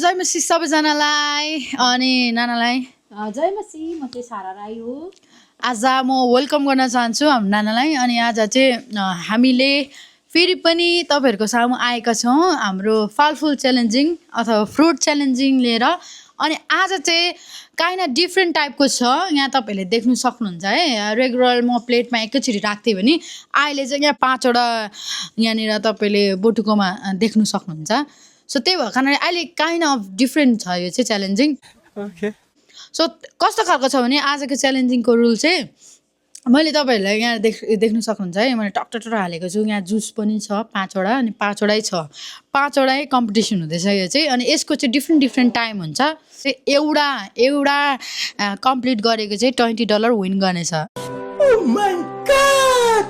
जय मसी सबैजनालाई अनि नानालाई जय मसी म चाहिँ सारा राई हो आज म वेलकम गर्न चाहन्छु हाम्रो नानालाई अनि आज चाहिँ हामीले फेरि पनि तपाईहरुको सामु आएका छौं हाम्रो फलफुल च्यालेन्जिङ अथवा फ्रुट च्यालेन्जिङ लिएर अनि आज चाहिँ काइन्ड अफ डिफरेन्ट टाइपको छ यहाँ तपाईहरुले देख्न सक्नुहुन्छ है रेगुलर म प्लेटमा एकैचोटी राख्थे भने अहिले चाहिँ यहाँ 5 वटा यहाँनिर तपाईले बोटुकोमा देख्न सक्नुहुन्छ सो त्यही भएर कारणले अहिले काइन्ड अफ डिफरेन्ट छ यो चाहिँ च्यालेन्जिङ ओके सो कस्तो खालको छ भने आजको च्यालेन्जिङको रुल चाहिँ मैले तपाईहरुलाई यहाँ देख्न सक्नुहुन्छ है मैले टक्टर हालेको छु यहाँ जुस पनि छ 5 वटा अनि 5 वटै छ 5 वटै कम्पिटिसन हुँदैछ यो चाहिँ अनि यसको चाहिँ डिफरेन्ट टाइम हुन्छ एउटा कम्प्लिट गरेको चाहिँ $20 विन गर्नेछ ओह माय गॉड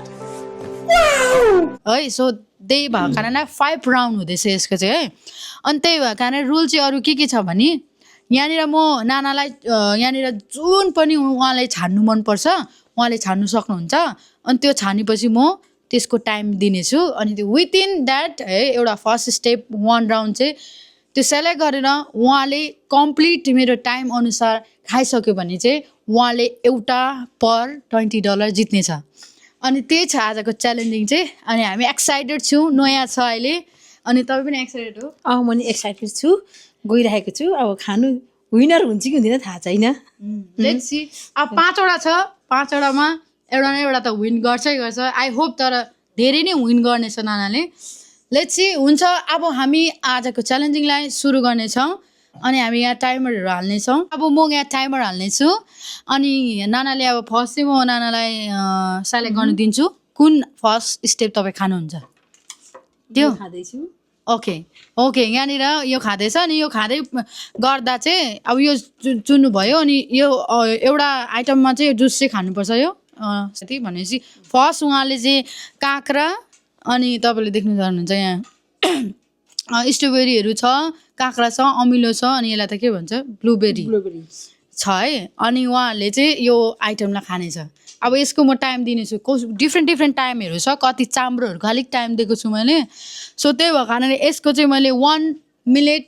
वाउ है सो त्यही भएको कारणले 5 राउन्ड हुँदैछ यसको चाहिँ है अनि त्यही भएको कारण रुल चाहिँ अरु के छ भने यहाँनिर म नानालाई यहाँनिर जुन पनि उहाँलाई छान्नु मन पर्छ उहाँले छान्नु सक्नुहुन्छ अनि त्यो छानेपछि म त्यसको टाइम दिनेछु अनि त्यो विदिन दैट है एउटा फर्स्ट स्टेप 1 राउन्ड चाहिँ त्यो सेलेक्ट गरेर उहाँले कम्प्लिट मेरो टाइम अनुसार खाइसक्यो भने चाहिँ उहाँले एउटा पर $20 जित्नेछ अनि त्यही छ आजको च्यालेन्जिङ चाहिँ अनि हामी एक्साइटेड छौं नयाँ छ अहिले अनि तपाई पनि एक्साइटेड हो म नि एक्साइटेड छु गइरहेको छु अब खानु विनर हुन्छ कि हुँदैन थाहा छैन लेट्स सी अब 5 वटा छ 5 वटामा एउटा न एउटा त विन गर्छै गर्छ आई होप तर धेरै नै विन गर्नेछ नानाले लेट्स सी हुन्छ अब हामी आजको च्यालेन्जिङलाई सुरु गर्नेछौं अनि हामी यहाँ टाइमरहरु हाल्ने छौं अब म यहाँ टाइमर हाल्ने छु अनि नानाले अब फर्स्ट चाहिँ म नानालाई सेलेक्ट गर्न दिन्छु कुन फर्स्ट स्टेप तपाई खानुहुन्छ त्यो खादै छु ओके यहाँनिर यो खाँदैछ अनि यो खाँदै गर्दा चाहिँ अब यो चुन्नु भयो अनि यो एउटा आइटममा चाहिँ जुस चाहिँ खानुपर्छ यो साथी भनेपछि फर्स्ट उहाँले चाहिँ काँक्रा अनि तपाईले देख्न सक्नुहुन्छ यहाँ स्ट्रबेरीहरु छ काँक्रा छ अमिलो छ अनि यसलाई त के भन्छ ब्लुबेरी छ है अनि उहाँहरूले चाहिँ यो आइटमलाई खानेछ अब यसको म टाइम दिनेछु डिफरेन्ट टाइमहरु छ कति चाम्रोहरुको अलिक टाइम दिएको छु मैले सो त्यही भएको कारणले यसको चाहिँ मैले 1 मिनेट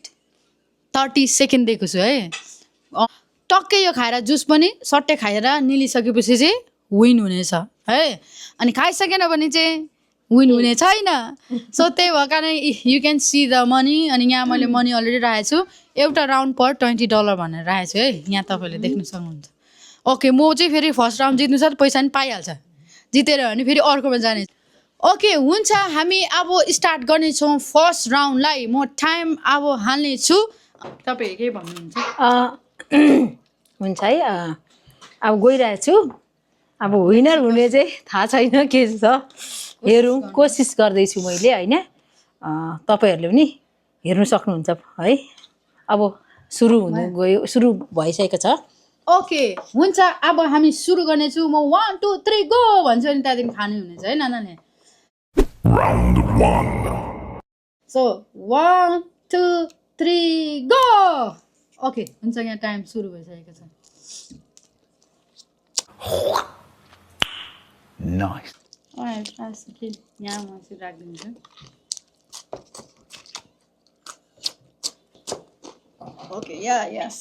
30 सेकेन्ड दिएको छु है टक्कै यो खाएर जुस पनि सट्टै खाएर निलिसकेपछि चाहिँ विन हुनेछ है अनि खाइसकेन भने चाहिँ विन हुने छैन सो त्यही भएको कारण you can see the money अनि यहाँ मैले मनी अलरेडी राखेको छु एउटा राउन्ड पर $20 भनेर राखेको छु है यहाँ तपाईले देख्न सक्नुहुन्छ ओके म चाहिँ फेरि फर्स्ट राउन्ड जित्नु छ पैसा नि पाइहाल्छ जितेर भने फेरि अर्कोमा जाने ओके हुन्छ हामी अब स्टार्ट गर्ने छौं फर्स्ट राउन्डलाई म टाइम अब हाल्ने छु तपाई के भन्नुहुन्छ हुन्छ है अब गइरहेको छु अब विनर हुने चाहिँ थाहा छैन के छ हेरौँ कोसिस गर्दै छु मैले हैन तपाईहरुले पनि हेर्न सक्नुहुन्छ है अब सुरु हुनु गयो सुरु भइसकेको छ ओके हुन्छ अब हामी सुरु गर्ने छु म 1 2 3 गो भन्छु अनि त्यहाँदेखि खानु हुनेछ है नानाले राउन्ड 1 सो 1 2 3 गो ओके हुन्छ यहाँ टाइम सुरु भइसकेको छ नाइस यहाँ म चाहिँ राखिदिन्छु ओके यस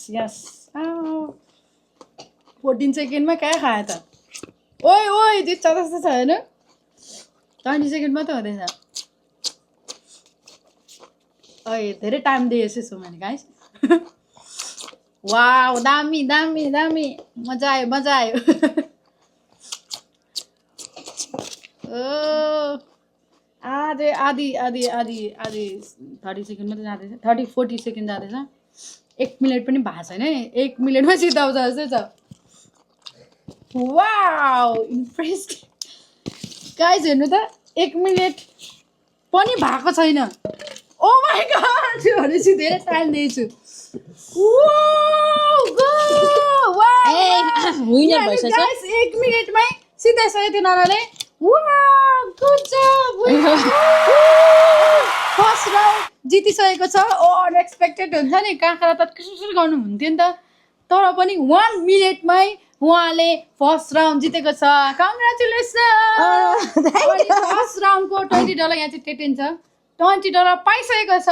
14 सेकेन्डमा कहाँ खायो त ओइ जित्छ जस्तो छ हैन 20 सेकेन्ड मात्रै हुँदैछ ओइ धेरै टाइम दिएछु मैले गाइस वाउ दामी मजा आयो ओ आधी 30 सेकेन्ड मात्रै जाँदैछ 30-40 सेकेन्ड जाँदैछ 1 मिनेट पनि भएको छैन है 1 मिनेटमा जिताउँछ जस्तो छ वाउ इम्प्रेस्ड गाइस हेर्नु त 1 मिनेट पनि भएको छैन ओ माय गॉड भनेपछि धेरै टाइम दिएछु वाउ गो वाउ विनर भइसक्यो गाइस 1 मिनेटमै जिताइसक्यो त्यो नानाले वाउ गुड जब फर्स्ट राउन्ड जितिसकेको छ अनएक्सपेक्टेड हुन्छ नि काँक्रा त कसरी गर्नु हुन्थ्यो नि त तर पनि 1 मिनेटमै उहाँले फर्स्ट राउन्ड जितेको छ कङ्ग्रेचुलेसन फर्स्ट राउन्डको $20 यहाँ चाहिँ टेटेन्छ $20 पाइसकेको छ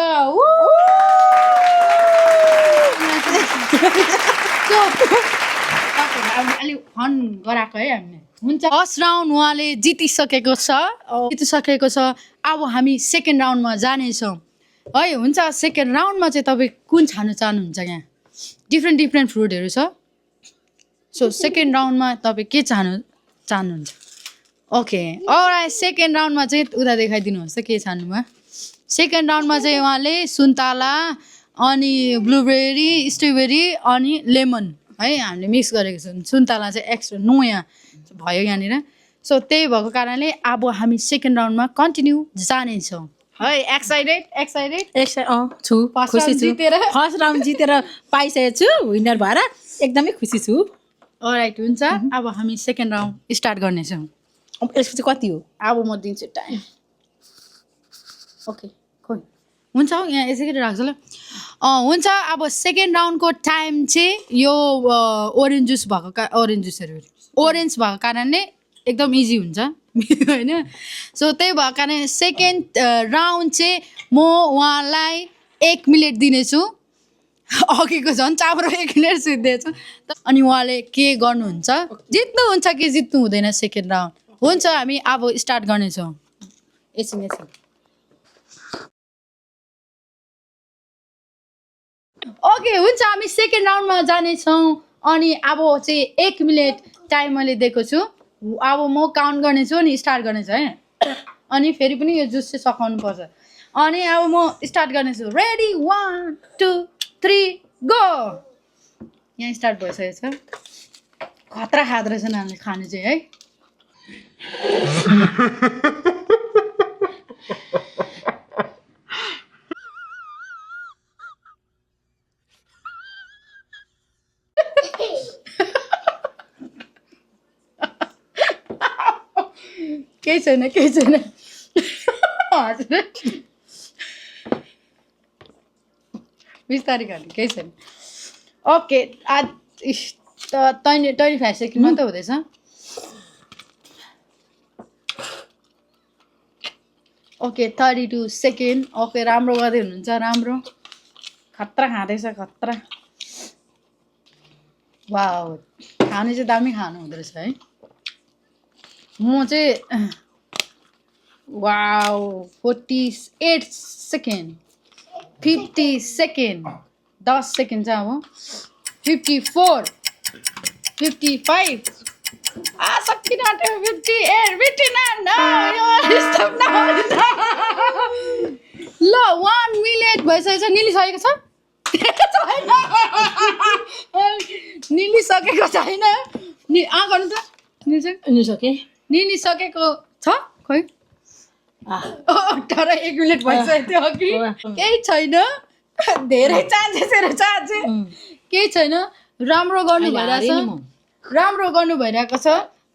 अलिक फन गराएको है हामीले हुन्छ फर्स्ट राउन्ड उहाँले जितिसकेको छ अब हामी सेकेन्ड राउन्डमा जानेछौँ है हुन्छ सेकेन्ड राउन्डमा चाहिँ तपाईँ कुन छान्नु चाहनुहुन्छ यहाँ डिफ्रेन्ट फ्रुटहरू छ सो सेकेन्ड राउन्डमा तपाईँ के चाहनुहुन्छ ओके अलराइट सेकेन्ड राउन्डमा चाहिँ उता देखाइदिनुहोस् त के छान्नुभयो सेकेन्ड राउन्डमा चाहिँ उहाँले सुन्तला अनि ब्लुबेरी स्ट्रबेरी अनि लेमन है हामीले मिक्स गरेको छौँ सुन्तला चाहिँ एक्स्ट्रा नयाँ भयो यहाँनिर सो त्यही भएको कारणले अब हामी सेकेन्ड राउन्डमा कन्टिन्यू जानेछौँ है एक्साइटेड छु First खुसी round छु जितेर। फर्स्ट राउन्ड जितेर पाइसकेको छु विनर भएर एकदमै खुसी छु अलराइट हुन्छ अब हामी सेकेन्ड राउन्ड स्टार्ट गर्नेछौँ अब यसपछि कति हो अब म दिन्छु टाइम ओके खोइ हुन्छ हौ यहाँ यसै गरी राख्छ ल हुन्छ अब सेकेन्ड राउन्डको टाइम चाहिँ यो ओरेन्ज जुस भएको ओरेन्ज भएको कारणले एकदम इजी हुन्छ होइन सो त्यही भएको कारण सेकेन्ड राउन्ड चाहिँ म उहाँलाई 1 मिनट दिनेछु अघिको झन् चाम्रो 1 मिनट सुत्दैछु अनि उहाँले के गर्नुहुन्छ जित्नुहुन्छ कि जित्नु हुँदैन सेकेन्ड राउन्ड हुन्छ हामी अब स्टार्ट गर्नेछौँ एकछिन ओके हुन्छ हामी सेकेन्ड राउन्डमा जानेछौँ अनि अब चाहिँ 1 मिनट टाइम मैले दिएको छु अब म काउन्ट गर्नेछु अनि स्टार्ट गर्नेछु है अनि फेरि पनि यो जुस चाहिँ सकाउनु पर्छ अनि अब म स्टार्ट गर्नेछु रेडी 1 2 3 गो यहाँ स्टार्ट भइसकेको छ खतरा खाँदो रहेछ नानीले खानु चाहिँ है केही छैन हजुर बिस्तारै खाने केही छैन ओके आज 25 सेकेन्ड मात्रै हुँदैछ ओके 32 सेकेन्ड ओके राम्रो गर्दै हुनुहुन्छ राम्रो खतरा खाँदैछ खतरा वाउ खाने चाहिँ दामी खानु हुँदो रहेछ है म चाहिँ वाउ 48 सेकेन्ड 50 सेकेन्ड 10 सेकेन्ड चाहिँ अब 54 55 सकिन आँट्यो 58 ल 1 मिनट भइसकेको छ निलिसकेको छ निलिसकेको छैन गर्नु त निलिसकेको छ खोइ तर 1 मिनट भइसक्यो अघि केही छैन धेरै चान्सेसहरू छ अझै केही छैन राम्रो गर्नु भइरहेको छ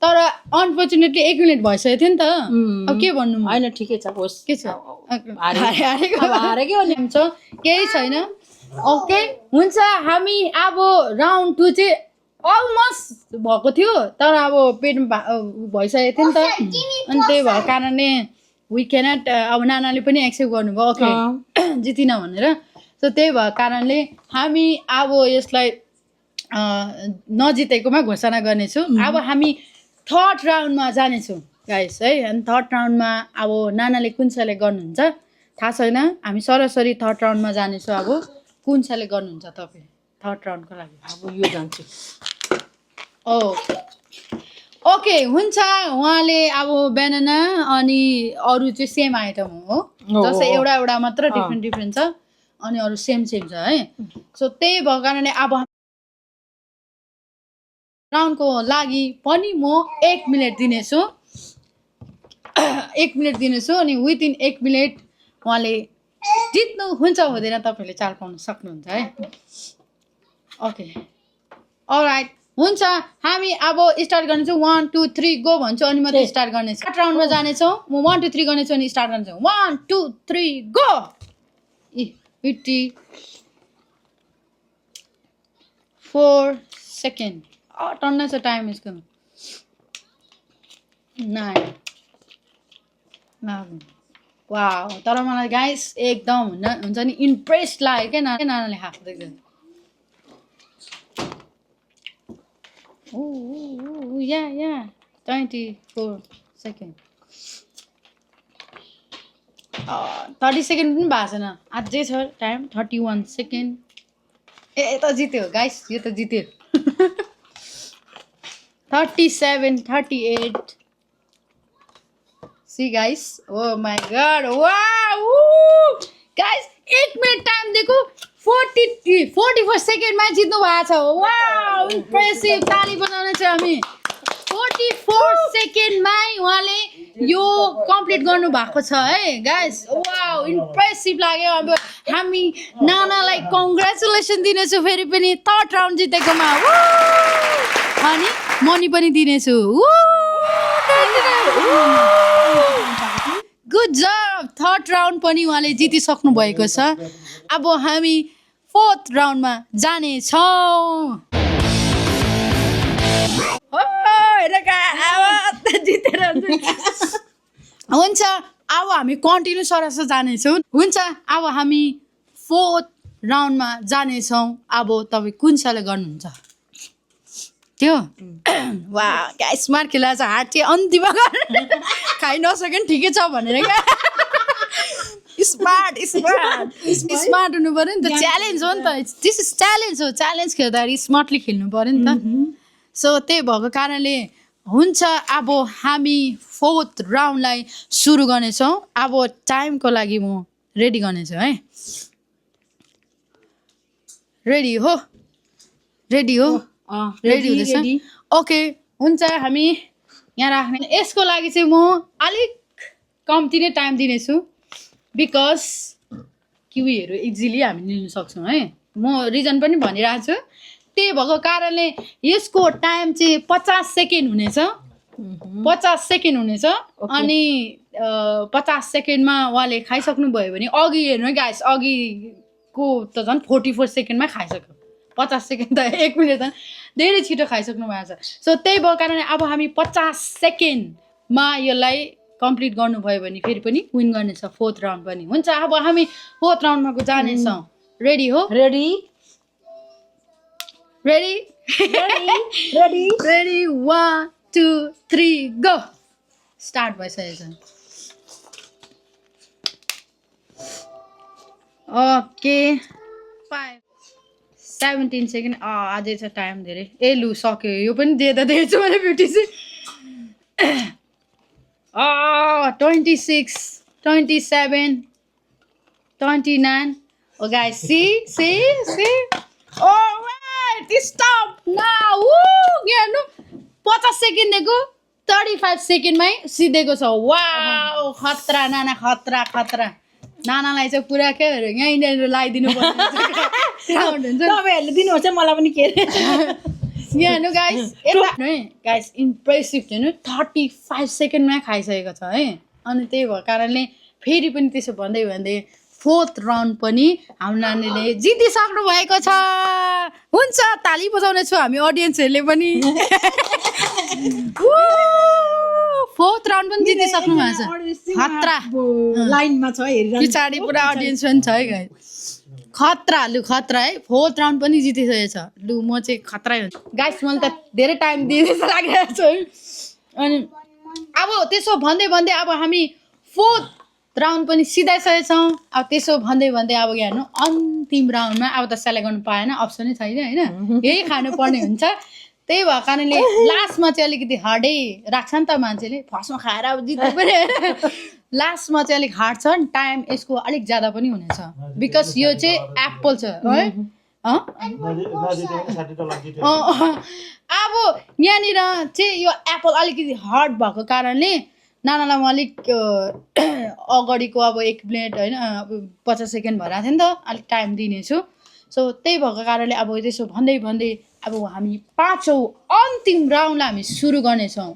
तर अनफर्चुनेटली 1 मिनट भइसकेको थियो नि त अब के भन्नु होइन ठिकै छ होस् के छ हारेकै हुन्छ केही छैन ओके हुन्छ हामी अब राउन्ड 2 चाहिँ अलमोस्ट भएको थियो तर अब पेटमा भइसकेको थियो नि त अनि त्यही भएको कारणले वी क्यानट अब नानाले पनि एक्सेप्ट गर्नुभयो ओके जितिन भनेर सो त्यही भएको कारणले हामी अब यसलाई नजितेकोमा घोषणा गर्नेछौँ अब हामी थर्ड राउन्डमा जानेछौँ गाइस है अनि थर्ड राउन्डमा अब नानाले कुन चाहिँले गर्नुहुन्छ थाहा छैन हामी सरासरी थर्ड राउन्डमा जानेछौँ अब कुन चाहिँले गर्नुहुन्छ तपाईँ थर्ड राउन्डको लागि अब यो जान्छु ओके हुन्छ उहाँले अब बनाना अनि अरू चाहिँ सेम आइटम हो जस्तै एउटा मात्र डिफ्रेन्ट छ अनि अरू सेम छ है सो त्यही भएको कारणले अब राउन्डको लागि पनि म 1 मिनट दिनेछु 1 मिनट दिनेछु अनि विदिन 1 मिनट उहाँले जित्नुहुन्छ हुँदैन तपाईँले चाल पाउन सक्नुहुन्छ है ओके अलराइट हुन्छ हामी अब स्टार्ट गर्नेछौँ 1 2 3 गो भन्छु अनि मात्रै स्टार्ट गर्नेछु थर्ड राउन्डमा जानेछौँ म 1 2 3 गर्नेछु अनि स्टार्ट गर्नेछौँ 1 2 3 गो 54 सेकेन्ड टन्नै छ टाइम यसको 9 11 वाउ तर मलाई गाइस एकदम हुन्छ नि इम्प्रेस लाग्यो क्या नानाले खाएको देख्दा या 24 सेकेन्ड 30 सेकेन्ड पनि भएको छैन अझै छ टाइम 31 सेकेन्ड ए त जित्यो गाइस यो त जित्यो 37 38 See guys, oh my god, wow, guys, 1 minute time दिएको 44 सेकेन्डमा जित्नु भएको छ वाउ इम्प्रेसिभ ताली बजाउने छ हामी 44 सेकेन्डमै उहाँले यो कम्प्लिट गर्नु भएको छ है गाइस वाउ इम्प्रेसिभ लाग्यो अब हामी नानालाई कङ्ग्रेचुलेसन दिनेछु फेरि पनि थर्ड राउन्ड जितेकोमा अनि मनी पनि दिनेछु गुड जब थर्ड राउन्ड पनि उहाँले जितिसक्नु भएको छ अब हामी फोर्थ राउन्डमा जानेछौँ हुन्छ अब हामी कन्टिन्यू सरसर जानेछौँ हुन्छ अब हामी फोर्थ राउन्डमा जानेछौँ अब तपाईँ कुन साले गर्नुहुन्छ त्यो वा गाइस स्मार्ट खेला छ हात चाहिँ अन्तिममा खाइ नसके नि ठिकै छ भनेर क्या स्मार्ट हुनु पऱ्यो नि त च्यालेन्ज हो नि त दिस इज च्यालेन्ज हो च्यालेन्ज खेल्दाखेरि स्मार्टली खेल्नु पऱ्यो नि त सो त्यही भएको कारणले हुन्छ अब हामी फोर्थ राउन्डलाई सुरु गर्नेछौँ अब टाइमको लागि म रेडी गर्नेछु है रेडी हो रेडी हुँदैछ ओके हुन्छ हामी यहाँ राख्ने यसको लागि चाहिँ म अलिक कम्ती नै टाइम दिनेछु बिकज किवीहरू इजिली हामी लिन सक्छौँ है म रिजन पनि भनिरहेको छु त्यही भएको कारणले यसको टाइम चाहिँ 50 सेकेन्ड हुनेछ 50 सेकेन्ड हुनेछ अनि 50 सेकेन्डमा उहाँले खाइसक्नु भयो भने अघि हेर्नु गाइस अघिको त झन् 44 सेकेन्डमा खाइसक्यो 50 सेकेन्ड त 1 मिनट त धेरै छिटो खाइसक्नु भएको छ सो त्यही भएको कारणले अब हामी 50 सेकेन्डमा यसलाई कम्प्लिट गर्नुभयो भने फेरि पनि विन गर्नेछ फोर्थ राउन्ड पनि हुन्छ अब हामी फोर्थ राउन्डमा जानेछौँ रेडी हो रेडी 1 2 3 गो स्टार्ट भइसकेको छ ओके 5 17 सेकेन्ड अझै छ टाइम धेरै ए लु सक्यो यो पनि दिए त दिएछु मैले ब्युटी चाहिँ 26 27 29 oh guys see oh wait stop now हेर्नु 50 सेकेन्ड दिएको 35 सेकेन्डमै सिधेको छ वाउ खतरा नाना खतरा नानालाई चाहिँ पुरा के यहीँनिर लगाइदिनु पर्छ तपाईँहरूले दिनुहुन्छ मलाई पनि के हेर्नु गाइस गाइस इम्प्रेसिभ हेर्नु 35 सेकेन्डमा खाइसकेको छ है अनि त्यही भएको कारणले फेरि पनि त्यसो भन्दै फोर्थ राउन्ड पनि हाम्रो नानीले जितिसक्नु भएको छ हुन्छ ताली बजाउने छु हामी अडियन्सहरूले पनि फोर्थ राउन्ड पनि जितिसक्नु भएको छ खतरा लाइनमा छ हेरिरहेको पछाडि पुरा अडियन्स पनि छ है गाइस खतरा है फोर्थ राउन्ड पनि जितिसकेको छ लु म चाहिँ खतरै हुन्छ गाइस मैले त धेरै टाइम दिए जस्तो लागिरहेको छ अनि अब त्यसो भन्दै अब हामी फोर्थ राउन्ड पनि सिधाइसकेछौँ अब त्यसो भन्दै अब यहाँ हेर्नु अन्तिम राउन्डमा अब त सेलेक्ट गर्नु पाएन अप्सनै छैन होइन यही खानुपर्ने हुन्छ त्यही भएको कारणले लास्टमा चाहिँ अलिकति हार्डै राख्छ नि त मान्छेले फर्स्टमा खाएर अब जित्नु पनि लास्टमा चाहिँ अलिक हार्ड छ टाइम यसको अलिक ज्यादा पनि हुनेछ बिकज यो चाहिँ एप्पल छ है अब यहाँनिर चाहिँ यो एप्पल अलिकति हार्ड भएको कारणले नानालाई म अलिक अगाडिको अब 1 मिनट होइन 50 सेकेन्ड भइरहेको थियो नि त अलिक टाइम दिनेछु सो त्यही भएको कारणले अब त्यसो भन्दै अब हामी 5औँ अन्तिम राउन्डलाई हामी सुरु गर्नेछौँ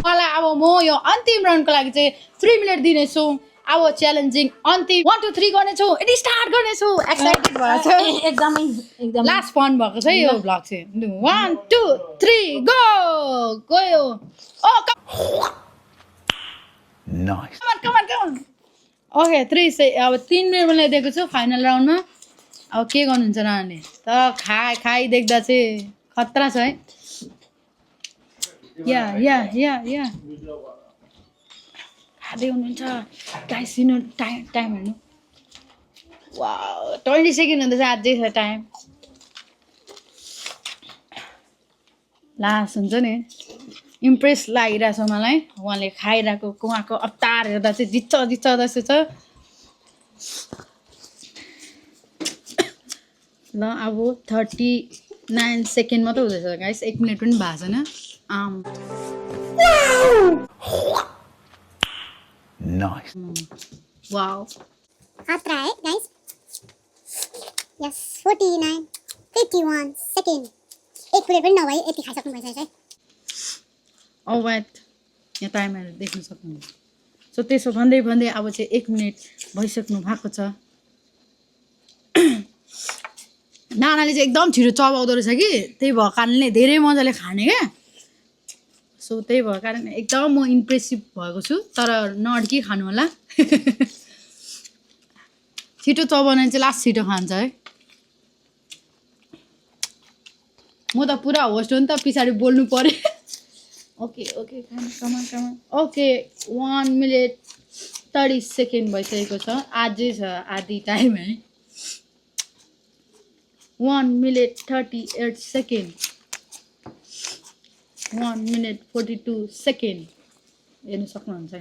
मलाई अब म यो अन्तिम राउन्डको लागि चाहिँ 3 मिनट दिनेछु अब च्यालेन्जिङ अन्तिम 1 2 3 गर्नेछु यदि स्टार्ट गर्नेछु एक्साइटेड भएको छ एकदमै लास्ट फन भएको छ यो भ्लग चाहिँ 1 2 3 गो गयो Nice. Come on. Okay, 3 अब 3 मिनट मलाई दिएको छु फाइनल राउन्डमा। अब के गर्नुहुन्छ नानीले? तर खाइ देख्दा चाहिँ खतरा छ है। या खाँदै हुनुहुन्छ गाइस। यिनीहरू टाइम हेर्नु। वाउ 20 सेकेन्ड हुँदैछ अझै छ टाइम। लास्ट हुन्छ नि इम्प्रेस लागिरहेछ मलाई उहाँले खाइरहेको उहाँको अवतार हेर्दा चाहिँ जित्छ जस्तो छ। ल अब 39 सेकेन्ड मात्रै हुँदैछ गाइस। 1 मिनट पनि भएको छैन। Nice. वाउ हात है गाइस। यस 49 51 सेकेन्ड। 1 मिनट पनि नभए यति खाइसक्नु भइसकेछ है। वेट यहाँ टाइमहरू देख्न सक्नुहुन्छ। सो त्यसो भन्दै अब चाहिँ 1 मिनट भइसक्नु भएको छ। नानाले चाहिँ एकदम छिटो चबाउँदो रहेछ कि त्यही भएको कारणले धेरै मजाले खाने क्या। सो त्यही भएको कारण एकदम म इम्प्रेसिभ भएको छु। तर नअड्की खानु होला। छिटो चबाउने चाहिँ लास्ट छिटो खान्छ है। म त पुरा होस्ट हो नि त पछाडि बोल्नु पर्यो। ओके कमान ओके 1 मिनट 30 सेकेन्ड भइसकेको छ। अझै छ आधी टाइम है। 1 मिनट 38 सेकेन्ड 1 मिनट 42 सेकेन्ड हेर्नु सक्नुहुन्छ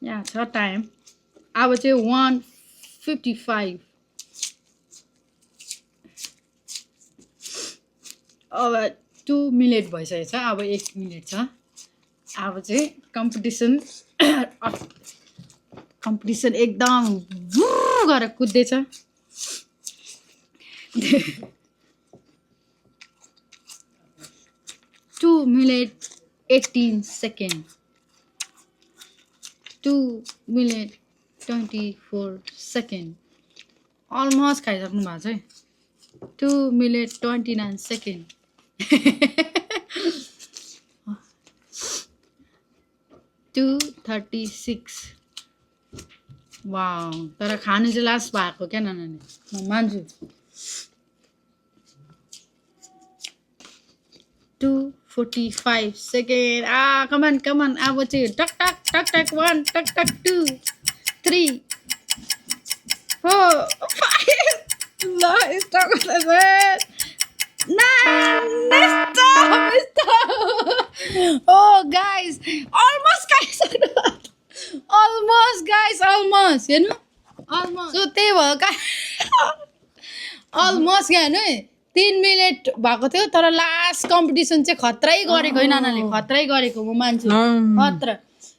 यहाँ छ टाइम। अब चाहिँ 1:55 अब 2 मिनट भइसकेको छ। अब 1 मिनट छ। अब चाहिँ कम्पिटिसन एकदम भुर गरेर कुद्दैछ। 2 minute 18 second 2 minute 24 second almost खाइसक्नु भएको छ है। 2 मिनट 29 सेकेन्ड 2:36 वाउ। तर खानु चाहिँ लास्ट भएको क्या नानाले म मान्छु। 2:45 सेकेन्ड कमान अब चाहिँ टक 1 टक 2 3 4 5 ल स्टप गर्दैछ। गाइस अलमोस्ट खाइसक्नु। अलमोस्ट गाइस अलमोस्ट हेर्नु अलमोस्ट। सो त्यही भयो का अलमोस्ट क्या हेर्नु 3 मिनट भएको थियो। तर लास्ट कम्पिटिसन चाहिँ खतरै गरेको है नानाले। खतरै गरेको म मान्छु खतरा।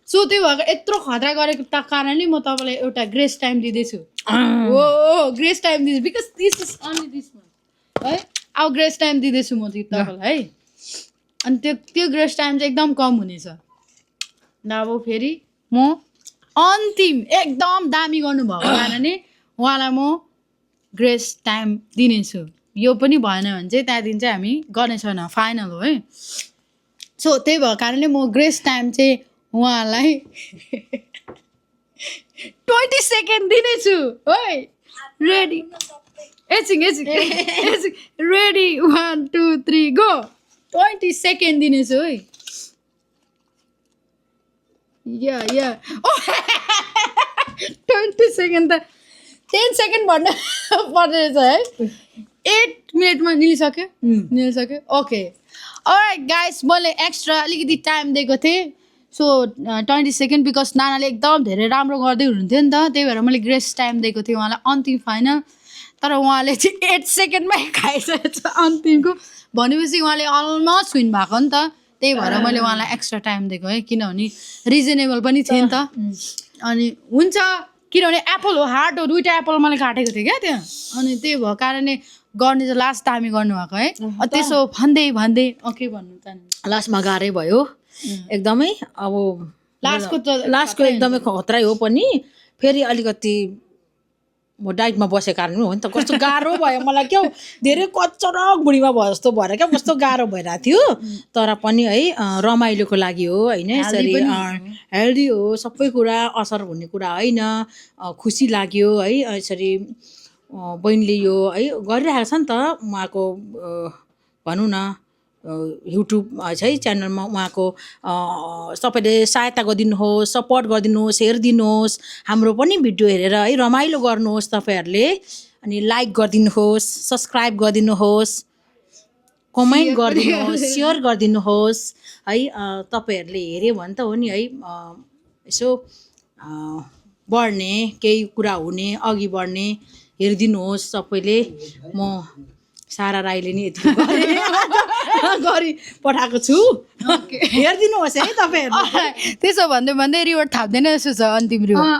सो त्यो भएको यत्रो खतरा गरेको त कारणले म तपाईँलाई एउटा ग्रेस टाइम दिँदैछु। ओ ग्रेस टाइम दिँदैछु because this is only this month है। अब ग्रेस टाइम दिँदैछु म तपाईँलाई है। अनि त्यो ग्रेस टाइम चाहिँ एकदम कम हुनेछ। अब फेरि म अन्तिम एकदम दामी गर्नुभएको कारणले उहाँलाई म ग्रेस टाइम दिनेछु। यो पनि भएन भने चाहिँ त्यहाँदेखि चाहिँ हामी गर्ने छैन फाइनल हो है। सो त्यही भएको कारणले म ग्रेस टाइम चाहिँ उहाँलाई 20 सेकेन्ड दिनेछु है। रेडी एकछिन रेडी 1 2 3 गो। 20 सेकेन्ड दिनेछु है। या 20 सेकेन्ड त 10 सेकेन्ड भन्नु पर्दो रहेछ है। 8 मिनटमा निलिसक्यो ओके। अलराइट गाइस मैले एक्स्ट्रा अलिकति टाइम दिएको थिएँ। सो 20 सेकेन्ड बिकज नानाले एकदम धेरै राम्रो गर्दै हुनुहुन्थ्यो नि त। त्यही भएर मैले ग्रेस टाइम दिएको थिएँ उहाँलाई अन्तिम फाइनल। तर उहाँले चाहिँ 8 सेकेन्डमै खाइसकेको छ अन्तिमको। भनेपछि उहाँले अलमोस्ट विन भएको नि त। त्यही भएर मैले उहाँलाई एक्स्ट्रा टाइम दिएको है। किनभने रिजनेबल पनि थियो नि त। अनि हुन्छ किनभने एप्पल हो हार्ड हो। 2टा एप्पल मैले काटेको थिएँ क्या त्यहाँ। अनि त्यही भएको कारणले गर्ने चाहिँ लास्ट दामी गर्नुभएको है। त्यसो भन्दै के भन्नु चाहनुहुन्छ? लास्टमा गाह्रै भयो एकदमै। अब लास्टको एकदमै खतरै हो पनि। फेरि अलिकति म डाइटमा बसेको कारण हो नि त कस्तो गाह्रो भयो मलाई क्या धेरै कचरक बुढीमा भयो जस्तो भएर क्या कस्तो गाह्रो भइरहेको थियो तर पनि है रमाइलोको लागि हो होइन यसरी हेल्दी हो सबै कुरा असर हुने कुरा होइन खुसी लाग्यो है यसरी बहिनीले यो है गरिरहेको छ नि त उहाँको भनौँ न युट्युब है च्यानलमा उहाँको सबैले सहायता गरिदिनुहोस् सपोर्ट गरिदिनुहोस् हेरिदिनुहोस् हाम्रो पनि भिडियो हेरेर है रमाइलो गर्नुहोस् तपाईँहरूले अनि लाइक गरिदिनुहोस् सब्सक्राइब गरिदिनुहोस् कमेन्ट गरिदिनुहोस् सेयर गरिदिनुहोस् है तपाईँहरूले हेऱ्यो भने त हो नि है यसो बढ्ने केही कुरा हुने अघि बढ्ने हेरिदिनुहोस् सबैले म सारा राईले नि यति गरी पठाएको छु हेरिदिनुहोस् है तपाईँहरू त्यसो भन्दै भन्दै रिवार्ड थाप्दैन जस्तो छ अन्तिम रिवार्ड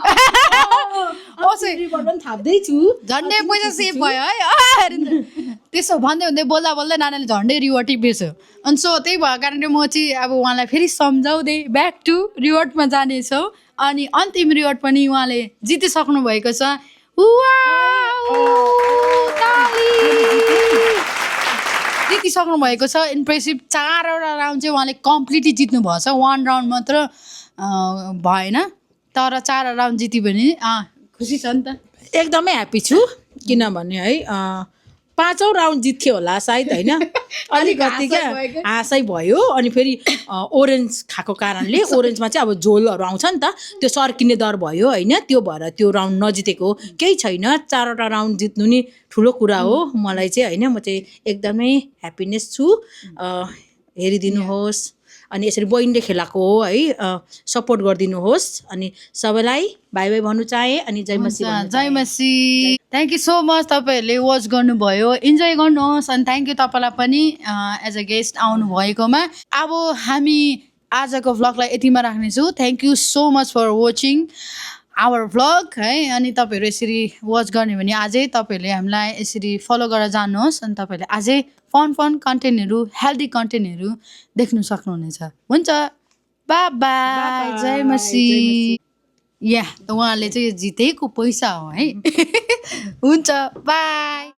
पनि थाप्दैछु झन्डै पैसा सेभ भयो है त्यसो भन्दै भन्दै बोल्दा बोल्दै नानाले झन्डै रिवार्ड टिपेछ अनि सो त्यही भएको कारणले म चाहिँ अब उहाँलाई फेरि सम्झाउँदै ब्याक टु रिवार्डमा जानेछौँ अनि अन्तिम रिवार्ड पनि उहाँले जितिसक्नु भएको छ जितिसक्नु भएको छ इम्प्रेसिभ 4वटा राउन्ड चाहिँ उहाँले कम्प्लिटली जित्नु भएको छ 1 राउन्ड मात्र भएन तर 4 राउन्ड जित्यो भने खुसी छ नि त एकदमै ह्याप्पी छु किनभने है 5औँ राउन्ड जित्थ्यो होला सायद होइन अलिकति क्या हाँसै भयो अनि फेरि ओरेन्ज खाएको कारणले ओरेन्जमा चाहिँ अब झोलहरू आउँछ नि त त्यो सर्किने डर भयो होइन त्यो भएर त्यो राउन्ड नजितेको केही छैन 4वटा राउन्ड जित्नु नि ठुलो कुरा हो मलाई चाहिँ होइन म चाहिँ एकदमै ह्याप्पिनेस छु हेरिदिनुहोस् अनि यसरी बहिनीले खेलाएको हो है सपोर्ट गरिदिनुहोस् अनि सबैलाई बाई बाई भन्नु चाहे अनि जय मसी जय मसी थ्याङ्क यू सो मच तपाईँहरूले वाच गर्नुभयो इन्जोय गर्नुहोस् अनि थ्याङ्क यू तपाईँलाई पनि एज अ गेस्ट आउनु भएकोमा अब हामी आजको भ्लगलाई यतिमा राख्नेछौँ thank you so much for watching our vlog है अनि तपाईँहरू यसरी वाच गर्ने भने अझै तपाईँहरूले हामीलाई यसरी फलो गरेर जानुहोस् अनि तपाईँहरूले अझै फन कन्टेन्टहरू हेल्दी कन्टेन्टहरू देख्नु सक्नुहुनेछ हुन्छ बाई बाई जय मसी या उहाँले चाहिँ जितेको पैसा हो है हुन्छ बाई